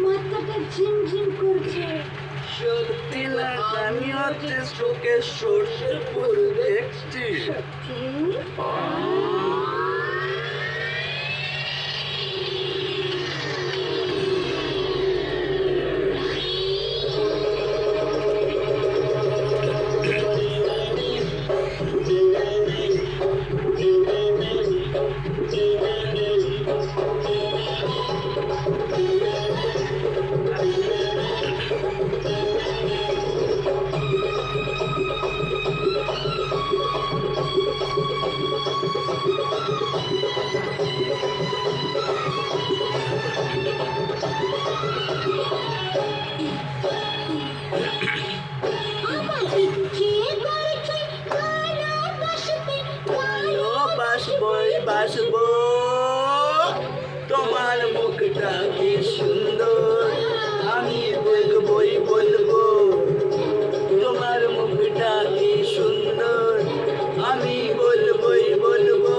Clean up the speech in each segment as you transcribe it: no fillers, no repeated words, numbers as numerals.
মাথাটা ঝিমঝিম করছে। সত্যি না, আমি হচ্ছে চোখে সর্ষে ফুল দেখছি। বাসবো তোমার মুখটা কি সুন্দর, আমি বলবই বলবো। তোমার মুখটা কি সুন্দর, আমি বলবই বলবো।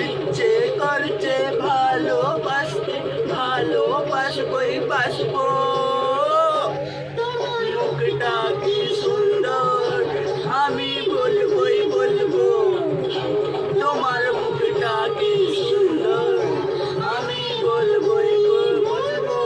ইচ্ছে করছে ভালোবাসতে, ভালোবাসবই বাসবো। মুখটা কি সুন্দর, আমি বলবই বলবো। তোমার মুখটা কি সুন্দর, আমি বলবই বলবো।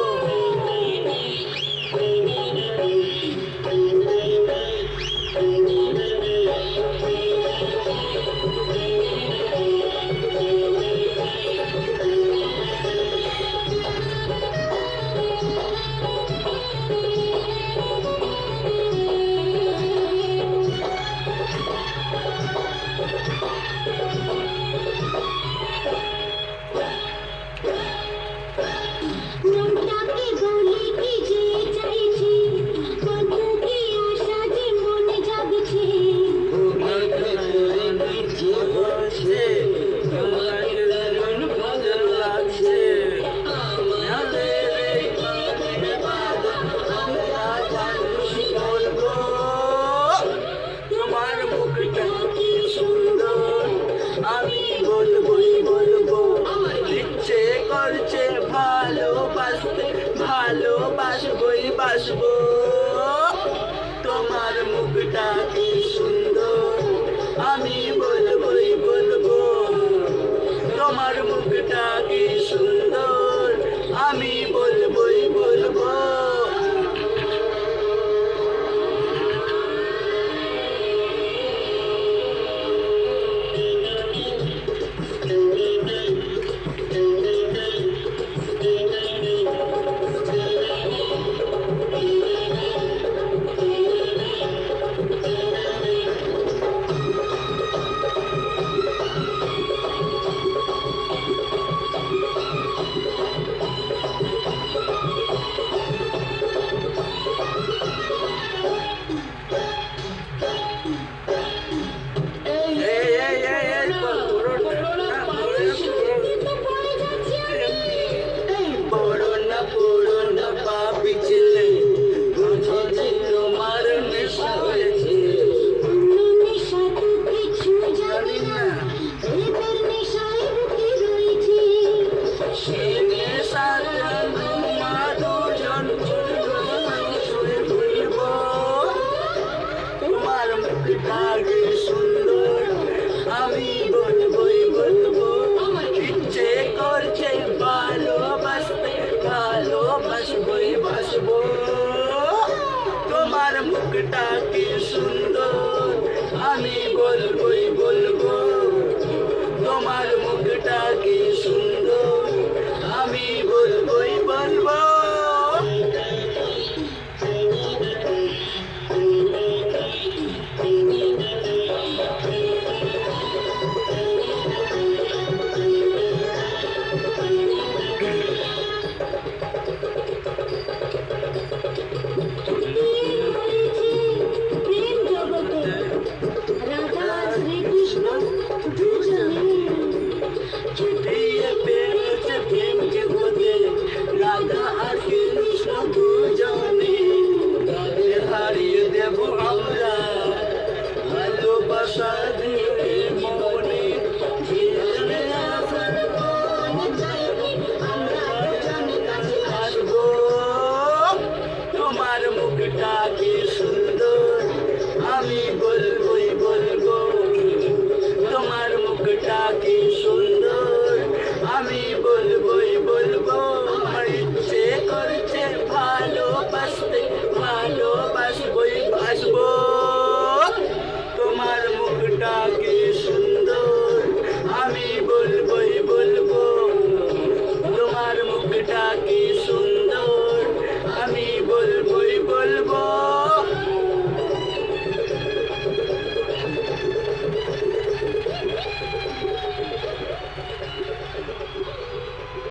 ভালোবাসতে, ভালোবাসবই বাসবো। তোমার মুখটা কি সুন্দর, আমি বলবই বলবো। তোমার মুখটা কি সুন্দর, আমি বলবই বলবো। সুন্দর, আমি বলবই বলবো। ইচ্ছে করছে ভালোবাসতে, ভালোবাসবই বাসবো। তোমার মুখটা কি সুন্দর, আমি বলবই